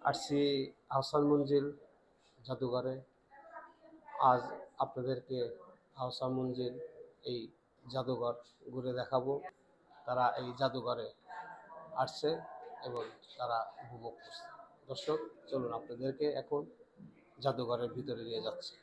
আসছি আহসান মঞ্জিল জাদুঘরে। আজ আপনাদেরকে আহসান মঞ্জিল এই জাদুঘর ঘুরে দেখাবো। তারা এই জাদুঘরে আসছে এবং তারা উপভোগ করছে। দর্শক, চলুন আপনাদেরকে এখন জাদুঘরের ভিতরে নিয়ে যাচ্ছে।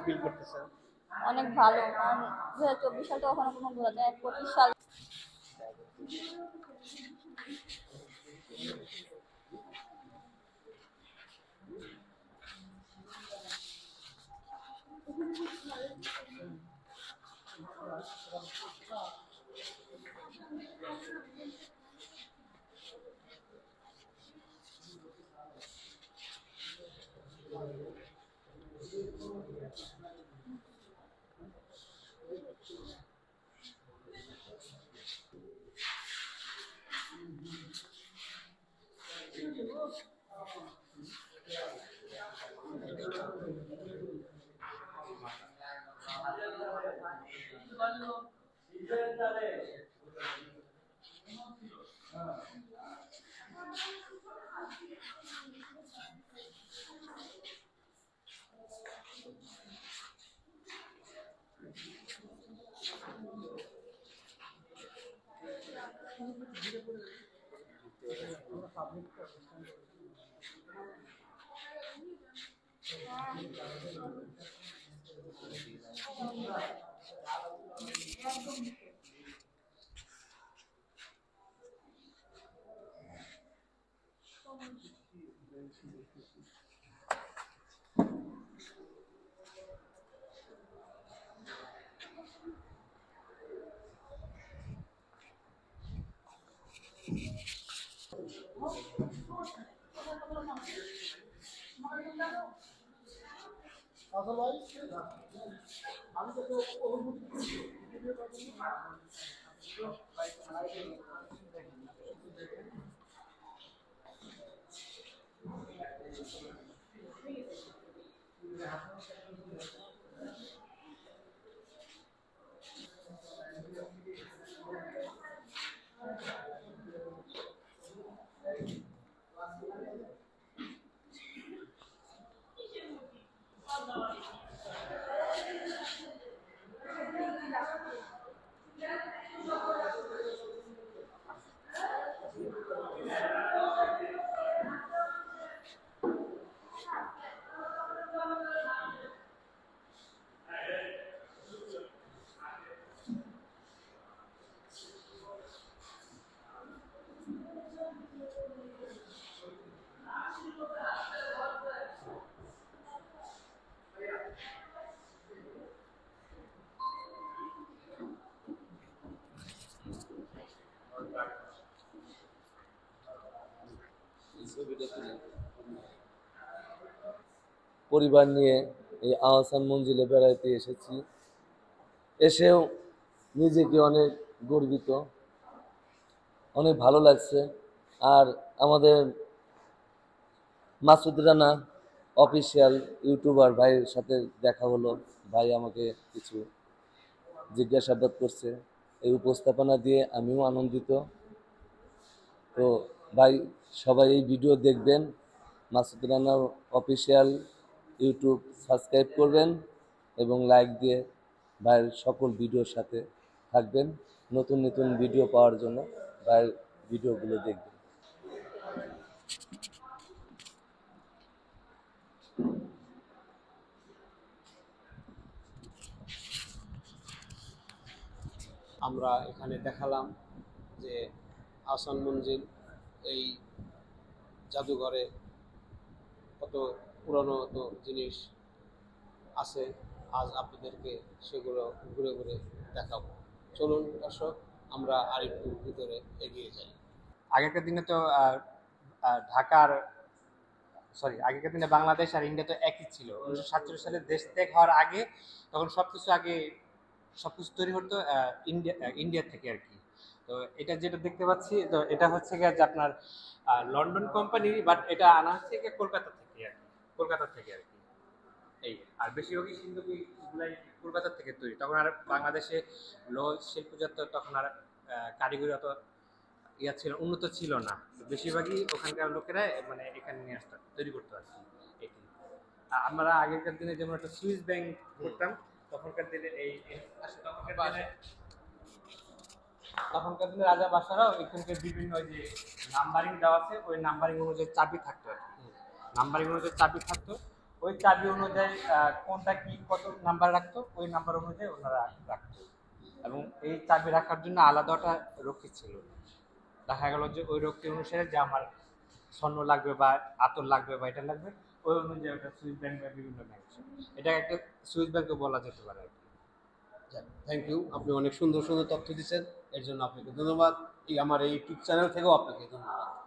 ফিল করতেছেন? অনেক ভালো, কারণ 2024 সাল তো কখনো কোনো ভোলা যায় 25 সাল। পরিবার নিয়ে এই আহসান মঞ্জিলে বেড়াইতে এসেছি। এসেও নিজেকে অনেক গর্বিত, অনেক ভালো লাগছে। আর আমাদের মাসুদ রানা অফিসিয়াল ইউটিউবার ভাইয়ের সাথে দেখা হলো। ভাই আমাকে কিছু জিজ্ঞাসাবাদ করছে। এই উপস্থাপনা দিয়ে আমিও আনন্দিত। তো ভাই, সবাই এই ভিডিও দেখবেন, Masud Rana official YouTube subscribe করবেন এবং লাইক দিয়ে ভাইয়ের সকল ভিডিওর সাথে থাকবেন। নতুন নতুন ভিডিও পাওয়ার জন্য ভাইয়ের ভিডিওগুলো দেখবেন। আমরা এখানে দেখালাম যে আহসান মঞ্জিল এই জাদুঘরে কত পুরনো তো জিনিস আছে, আজ আপনাদেরকে সেগুলো ঘুরে ঘুরে দেখাবো। চলুন দর্শক, আমরা আরেকটু ভিতরে এগিয়ে যাই। আগেকার দিনে তো ঢাকার আগেকার দিনে বাংলাদেশ আর ইন্ডিয়া তো একই ছিল। 1947 সালে দেশ ত্যাগ হওয়ার আগে তখন সবকিছু তৈরি হতো ইন্ডিয়া থেকে আর কি। তো এটা যেটা দেখতে পাচ্ছি, তো এটা হচ্ছে গিয়ে যে আপনার লন্ডন কোম্পানি, বাট এটা আনা হচ্ছে গিয়ে কলকাতা থেকে আর কি, কলকাতা থেকে আর কি। এই আর বেশিরভাগই শিল্পগুলাই কলকাতা থেকে তৈরি। তখন আর বাংলাদেশে লোহ শিল্পজাত তখন আর কারিগরি অত উন্নত ছিল না। তো বেশিরভাগই ওখানকার লোকেরা মানে এখানে নিয়ে আসতো, তৈরি করতো আর কি। এটি আমরা আগেকার দিনে যেমন একটা সুইস ব্যাংক করতাম, তখনকার দিনে তখনকার দিনে রাজা বাসারাও এখানকার বিভিন্ন যে নাম্বারিং দেওয়া আছে, ওই নাম্বারিং অনুযায়ী চাবি থাকতো আর কি। নাম্বারিং অনুযায়ী চাবি থাকতো, ওই চাবি অনুযায়ী কোনটা কি কত নাম্বার রাখতো, ওই নাম্বার অনুযায়ী ওনারা রাখতো। এবং এই চাবি রাখার জন্য আলাদা একটা রক্ষী ছিল। দেখা গেল যে ওই রক্ষী অনুসারে যে আমার স্বর্ণ লাগবে বা আতর লাগবে বা এটা লাগবে, ওই অনুযায়ী ওটা সুইস ব্যাংক বা বিভিন্ন ব্যাংক, এটা একটা সুইস ব্যাংকে বলা যেতে পারে আর কি। থ্যাংক ইউ, আপনি অনেক সুন্দর সুন্দর তথ্য দিচ্ছেন, এর জন্য আপনাকে ধন্যবাদ। আমার এই ইউটিউব চ্যানেল থেকেও আপনাকে ধন্যবাদ।